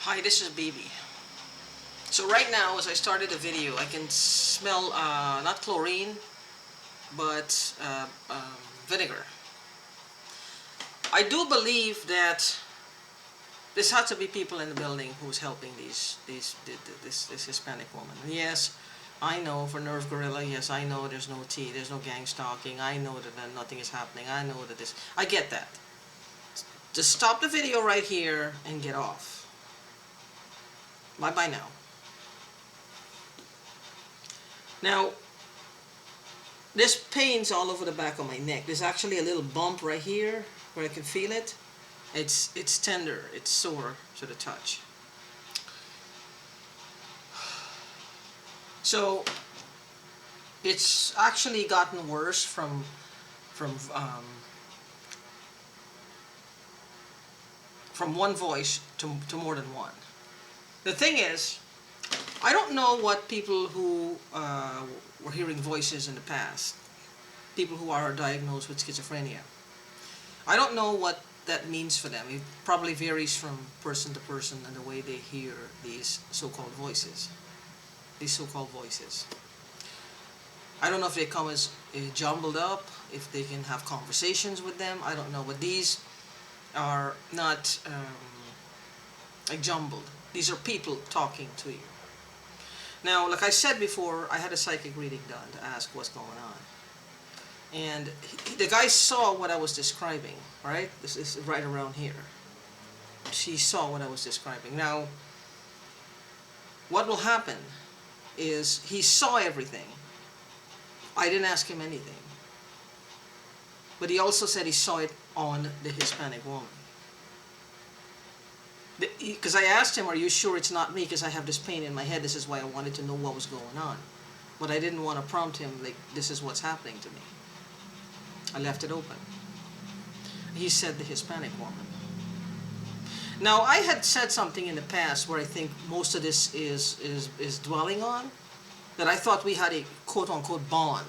Hi, this is BB. So right now, as I started the video, I can smell not chlorine, but vinegar. I do believe that there's had to be people in the building who's helping this Hispanic woman. And yes, I know for Nerve Gorilla. Yes, I know there's no tea, there's no gang stalking. I know that nothing is happening. I know that this. I get that. Just stop the video right here and get off. Bye bye now. Now, there's pains all over the back of my neck. There's actually a little bump right here where I can feel it. It's tender, it's sore to the touch. So it's actually gotten worse from one voice to more than one. The thing is, I don't know what people who were hearing voices in the past, people who are diagnosed with schizophrenia, I don't know what that means for them. It probably varies from person to person and the way they hear these so-called voices. I don't know if they come as jumbled up, if they can have conversations with them. I don't know, but these are not like jumbled. These are people talking to you. Now, like I said before, I had a psychic reading done to ask what's going on. And the guy saw what I was describing, right? This is right around here. She saw what I was describing. Now, what will happen is he saw everything. I didn't ask him anything. But he also said he saw it on the Hispanic woman. Because I asked him, are you sure it's not me? Because I have this pain in my head. This is why I wanted to know what was going on. But I didn't want to prompt him, like, this is what's happening to me. I left it open. He said the Hispanic woman. Now, I had said something in the past where I think most of this is dwelling on, that I thought we had a quote-unquote bond.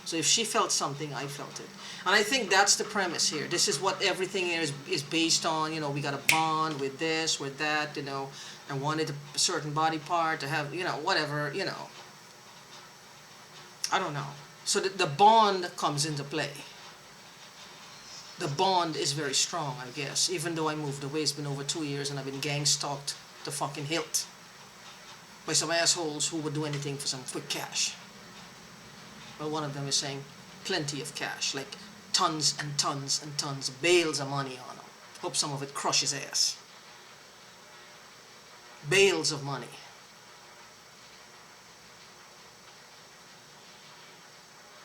So if she felt something, I felt it. And I think that's the premise here. This is what everything is based on. You know, we got a bond with this, with that, you know. I wanted a certain body part to have, you know, whatever, you know. I don't know. So the bond comes into play. The bond is very strong, I guess. Even though I moved away, it's been over 2 years and I've been gang stalked to fucking hilt by some assholes who would do anything for some quick cash. Well, one of them is saying plenty of cash, like tons and tons and tons, bales of money on them. Hope some of it crushes ass. Bales of money.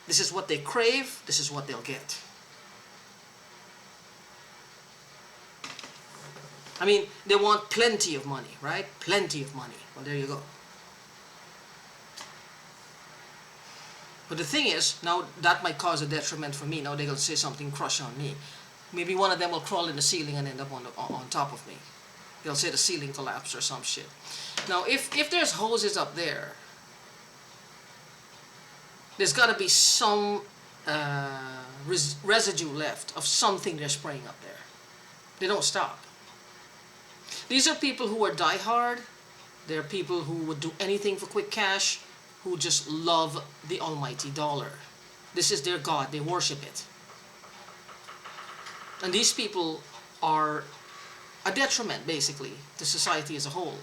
This is what they crave, this is what they'll get. I mean, they want plenty of money, right? Plenty of money. Well, there you go. But the thing is, now that might cause a detriment for me. Now they're going to say something, crush on me. Maybe one of them will crawl in the ceiling and end up on top of me. They'll say the ceiling collapsed or some shit. Now, if there's hoses up there, there's got to be some residue left of something they're spraying up there. They don't stop. These are people who are diehard. They're people who would do anything for quick cash, who just love the almighty dollar. This is their God. They worship it. And these people are a detriment, basically, to society as a whole.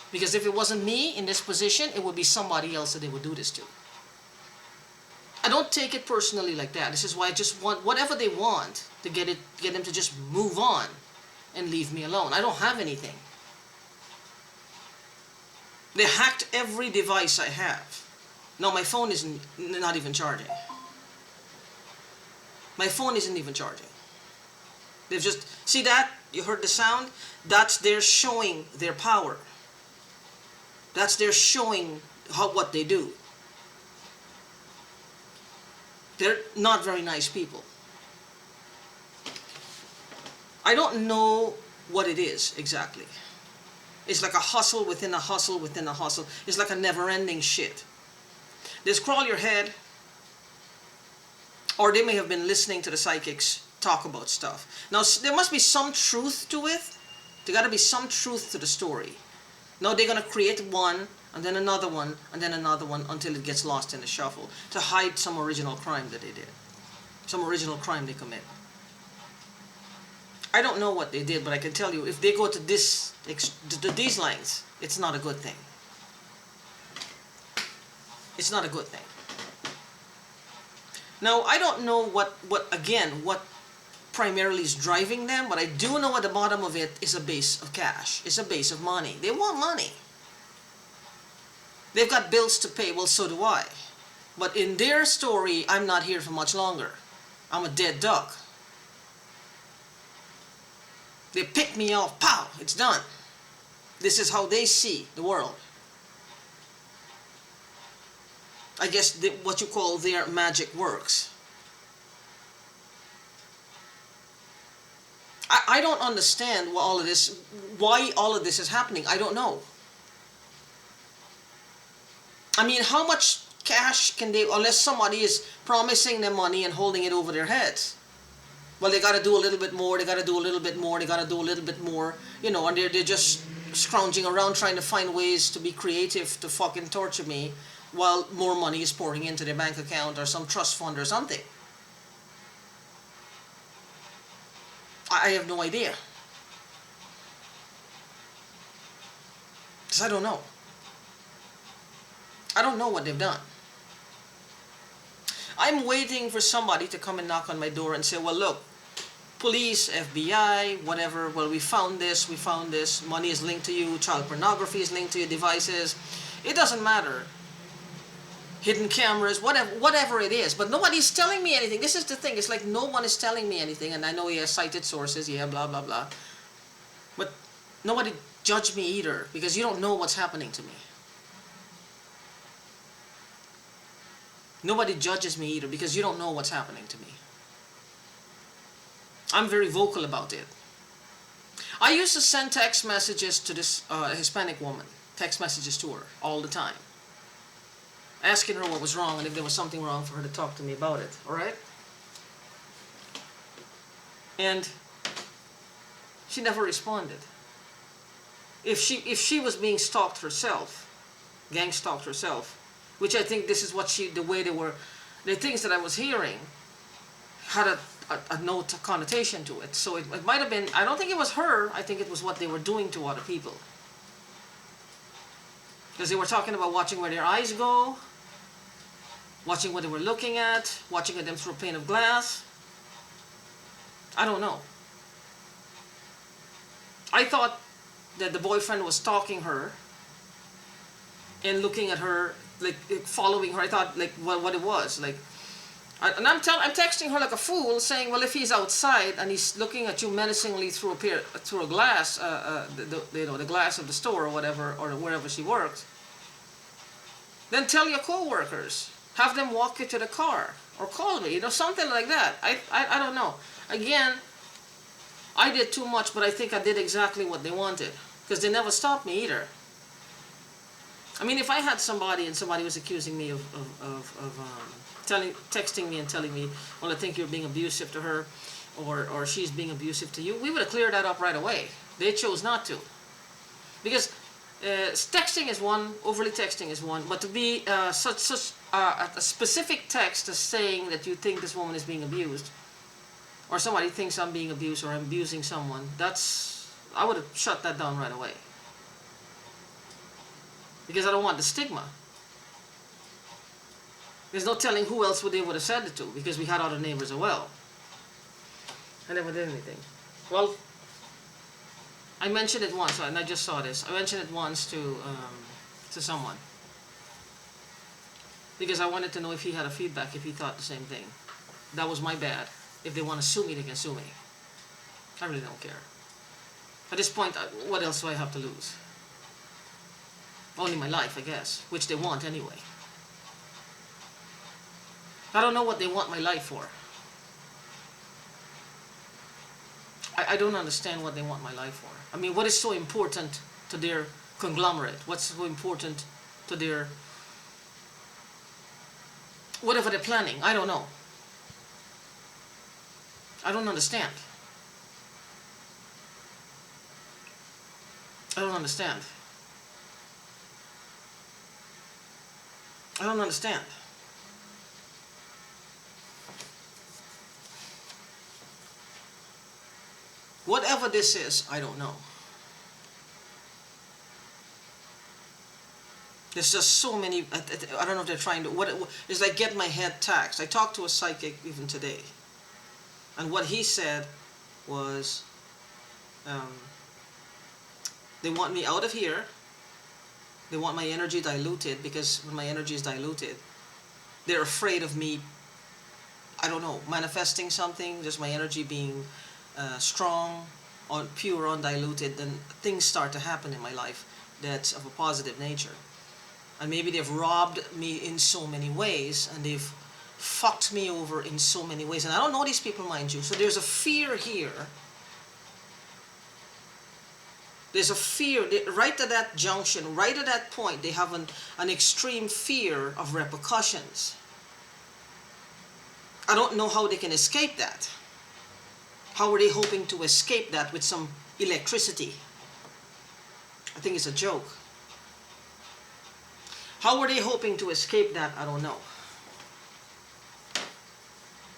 Because if it wasn't me in this position, it would be somebody else that they would do this to. I don't take it personally like that. This is why I just want whatever they want to get them to just move on and leave me alone. I don't have anything. They hacked every device I have. No, my phone isn't not even charging. My phone isn't even charging. They've just, see that? You heard the sound? That's their showing their power. That's their showing what they do. They're not very nice people. I don't know what it is exactly. It's like a hustle within a hustle within a hustle. It's like a never-ending shit. They scroll your head, or they may have been listening to the psychics talk about stuff. Now, there must be some truth to it, There got to be some truth to the story. No, they're going to create one, and then another one, and then another one until it gets lost in the shuffle to hide some original crime that they did. Some original crime they commit. I don't know what they did, but I can tell you, if they go to these lengths, it's not a good thing. It's not a good thing. Now, I don't know what primarily is driving them, but I do know at the bottom of it is a base of cash. It's a base of money. They want money. They've got bills to pay. Well, so do I. But in their story, I'm not here for much longer. I'm a dead duck. They pick me off. Pow! It's done. This is how they see the world. I guess what you call their magic works. I don't understand why all of this is happening. I don't know. I mean, how much cash can they, unless somebody is promising them money and holding it over their heads? Well, they got to do a little bit more, they got to do a little bit more, they got to do a little bit more, you know, and they're just scrounging around trying to find ways to be creative to fucking torture me while more money is pouring into their bank account or some trust fund or something. I have no idea. Because I don't know. I don't know what they've done. I'm waiting for somebody to come and knock on my door and say, well, look, police, FBI, whatever, well, we found this, money is linked to you, child pornography is linked to your devices. It doesn't matter. Hidden cameras, whatever it is, but nobody's telling me anything. This is the thing, it's like no one is telling me anything, and I know he has cited sources, yeah, blah, blah, blah. But nobody judge me either, because you don't know what's happening to me. Nobody judges me either, because you don't know what's happening to me. I'm very vocal about it. I used to send text messages to this Hispanic woman, text messages to her all the time, asking her what was wrong and if there was something wrong for her to talk to me about it, alright? And she never responded. If she was being stalked herself, gang stalked herself, which I think this is what the things that I was hearing had a note, a connotation to it. So it might have been, I don't think it was her, I think it was what they were doing to other people. Because they were talking about watching where their eyes go, watching what they were looking at, watching at them through a pane of glass. I don't know. I thought that the boyfriend was stalking her and looking at her, like following her. I thought like what it was like. And I'm texting her like a fool, saying, well, if he's outside and he's looking at you menacingly through a glass, the glass of the store or whatever, or wherever she works, then tell your co-workers, have them walk you to the car, or call me, something like that. I don't know. Again, I did too much, but I think I did exactly what they wanted, because they never stopped me either. I mean, if I had somebody and somebody was accusing me of texting me and telling me, well, I think you're being abusive to her, or she's being abusive to you, we would have cleared that up right away. They chose not to. Because texting is one, overly texting is one, but to be a specific text as saying that you think this woman is being abused, or somebody thinks I'm being abused or I'm abusing someone, I would have shut that down right away. Because I don't want the stigma. There's no telling who else they would have said it to, because we had other neighbors as well. I never did anything. Well, I mentioned it once, and I just saw this. I mentioned it once to someone, because I wanted to know if he had a feedback, if he thought the same thing. That was my bad. If they want to sue me, they can sue me. I really don't care. At this point, what else do I have to lose? Only my life, I guess, which they want anyway. I don't know what they want my life for. I don't understand what they want my life for. I mean, what is so important to their conglomerate? What's so important to their... whatever they're planning? I don't know. I don't understand. I don't understand. I don't understand. Whatever this is, I don't know. There's just so many, I don't know if they're trying to, it's like get my head taxed. I talked to a psychic even today, and what he said was, um, they want me out of here, they want my energy diluted, because when my energy is diluted, they're afraid of me, I don't know, manifesting something, just my energy being strong, pure, undiluted, then things start to happen in my life that's of a positive nature. And maybe they've robbed me in so many ways, and they've fucked me over in so many ways. And I don't know these people, mind you. So there's a fear here. There's a fear, right at that junction, right at that point, they have an extreme fear of repercussions. I don't know how they can escape that. How are they hoping to escape that with some electricity? I think it's a joke. How are they hoping to escape that? I don't know.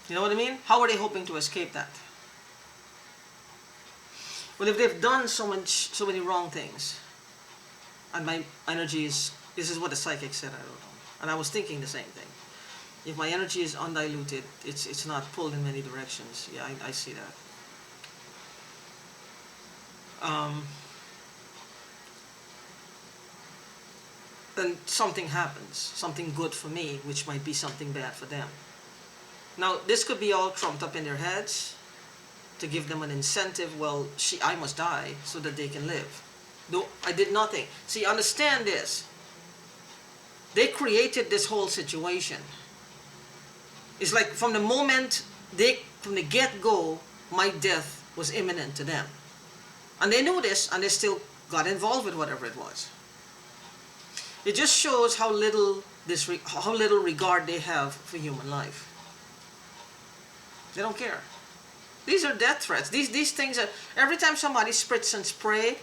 You know what I mean? How are they hoping to escape that? Well, if they've done so many wrong things, and my energy is, this is what the psychic said, I don't know. And I was thinking the same thing. If my energy is undiluted, it's not pulled in many directions. Yeah, I see that. Then something happens, something good for me, which might be something bad for them. Now, this could be all trumped up in their heads to give them an incentive. Well, I must die so that they can live. Though I did nothing. See, understand this. They created this whole situation. It's like from the moment from the get-go, my death was imminent to them. And they knew this, and they still got involved with whatever it was. It just shows how little regard they have for human life. They don't care. These are death threats. These things are, every time somebody spritz and spray,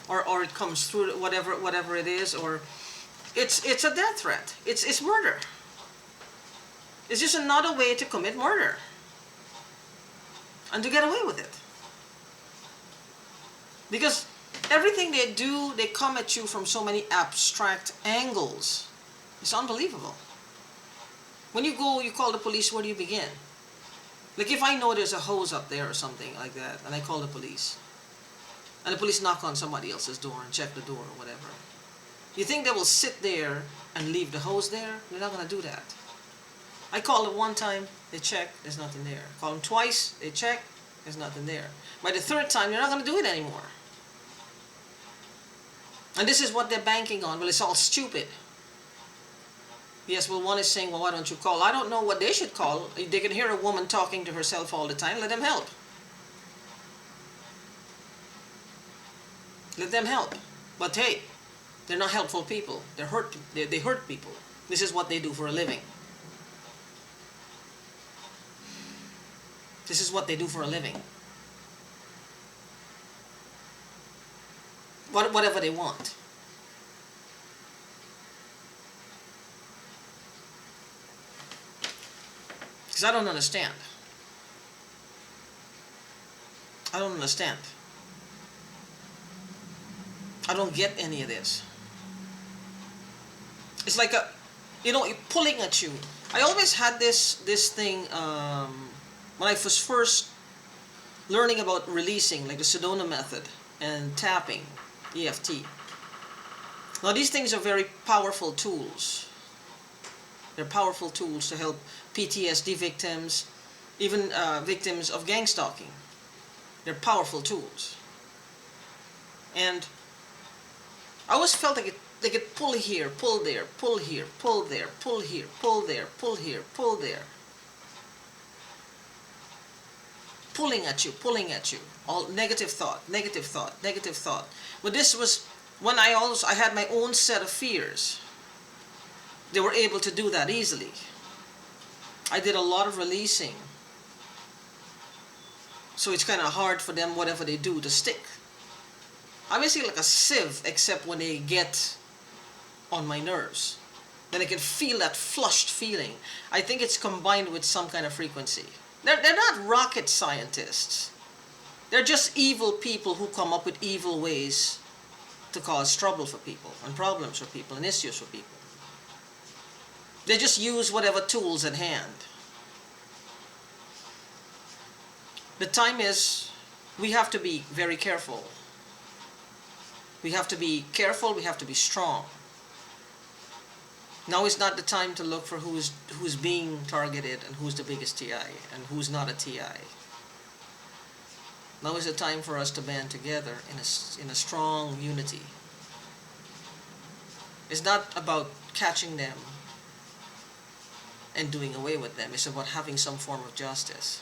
or it comes through whatever it is, or it's a death threat. It's murder. It's just another way to commit murder and to get away with it. Because everything they do, they come at you from so many abstract angles. It's unbelievable. When you go, you call the police, where do you begin? Like if I know there's a hose up there or something like that, and I call the police, and the police knock on somebody else's door and check the door or whatever, you think they will sit there and leave the hose there? They're not going to do that. I call them one time, they check, there's nothing there. Call them twice, they check, there's nothing there. By the third time, you're not going to do it anymore. And this is what they're banking on. Well, it's all stupid. Yes, well, one is saying, well, why don't you call? I don't know what they should call. They can hear a woman talking to herself all the time. Let them help. Let them help. But hey, they're not helpful people. They hurt people. This is what they do for a living. This is what they do for a living. Whatever they want. Because I don't understand. I don't understand. I don't get any of this. It's like pulling at you. I always had this thing when I was first learning about releasing, like the Sedona method and tapping, EFT. Now these things are very powerful tools. They're powerful tools to help PTSD victims, even victims of gang stalking. They're powerful tools. And I always felt like they could pull here, pull there, pull here, pull there, pull here, pull there, pull here, pull there. Pulling at you. All negative thought, negative thought, negative thought. But this was when I had my own set of fears. They were able to do that easily. I did a lot of releasing. So it's kind of hard for them, whatever they do, to stick. I'm basically like a sieve, except when they get on my nerves. Then I can feel that flushed feeling. I think it's combined with some kind of frequency. They're not rocket scientists. They're just evil people who come up with evil ways to cause trouble for people, and problems for people, and issues for people. They just use whatever tools at hand. The time is, we have to be very careful. We have to be careful, we have to be strong. Now is not the time to look for who's being targeted and who's the biggest TI and who's not a TI. Now is the time for us to band together in a strong unity. It's not about catching them and doing away with them. It's about having some form of justice.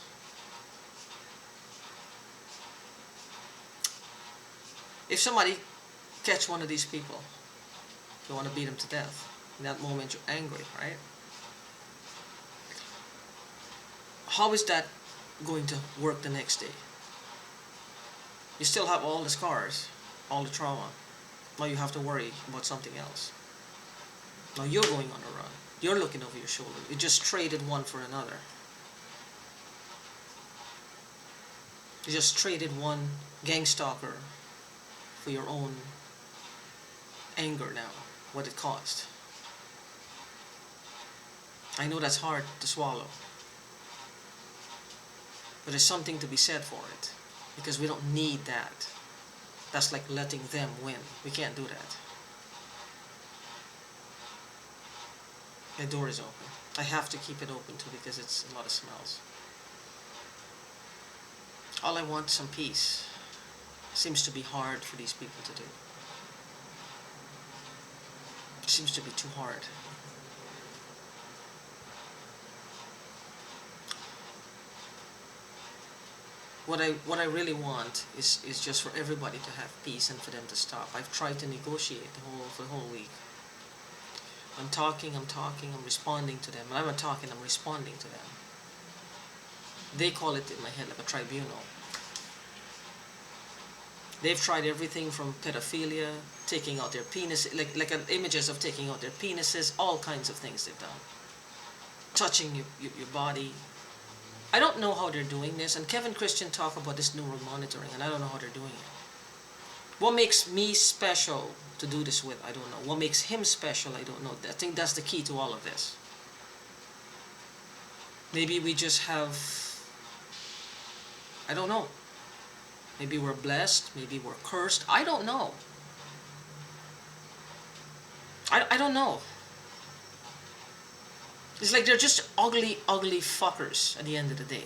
If somebody catch one of these people, you want to beat them to death. In that moment you're angry, right? How is that going to work the next day? You still have all the scars, all the trauma. Now you have to worry about something else. Now you're going on a run. You're looking over your shoulder. You just traded one for another. You just traded one gang stalker for your own anger now, what it cost. I know that's hard to swallow, but there's something to be said for it, because we don't need that. That's like letting them win. We can't do that. The door is open. I have to keep it open too, because it's a lot of smells. All I want is some peace. Seems to be hard for these people to do. Seems to be too hard. What I really want is just for everybody to have peace and for them to stop. I've tried to negotiate the whole week. I'm talking, I'm responding to them. And I'm not talking, I'm responding to them. They call it in my head like a tribunal. They've tried everything from pedophilia, taking out their penis, like images of taking out their penises, all kinds of things they've done. Touching your body. I don't know how they're doing this, and Kevin Christian talked about this neural monitoring, and I don't know how they're doing it. What makes me special to do this with, I don't know. What makes him special, I don't know. I think that's the key to all of this. Maybe we just have, I don't know. Maybe we're blessed, maybe we're cursed. I don't know. I don't know. It's like they're just ugly, ugly fuckers at the end of the day.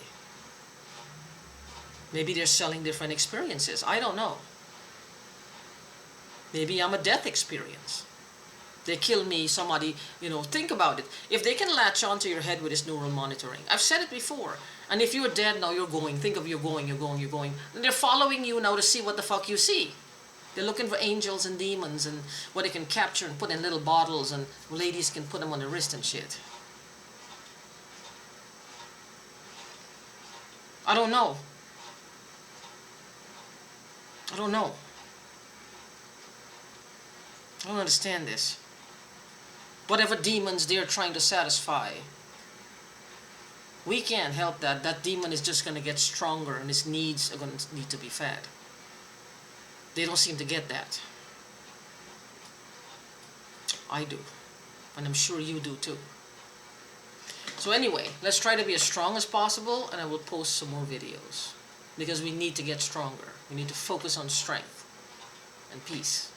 Maybe they're selling different experiences. I don't know. Maybe I'm a death experience. They kill me, somebody, think about it. If they can latch onto your head with this neural monitoring, I've said it before, and if you're dead now, you're going, think of you're going, and they're following you now to see what the fuck you see. They're looking for angels and demons and what they can capture and put in little bottles, and ladies can put them on their wrist and shit. I don't know. I don't know. I don't understand this. Whatever demons they're trying to satisfy, we can't help that. That demon is just going to get stronger and his needs are going to need to be fed. They don't seem to get that. I do. And I'm sure you do too. So anyway, let's try to be as strong as possible, and I will post some more videos. Because we need to get stronger. We need to focus on strength and peace.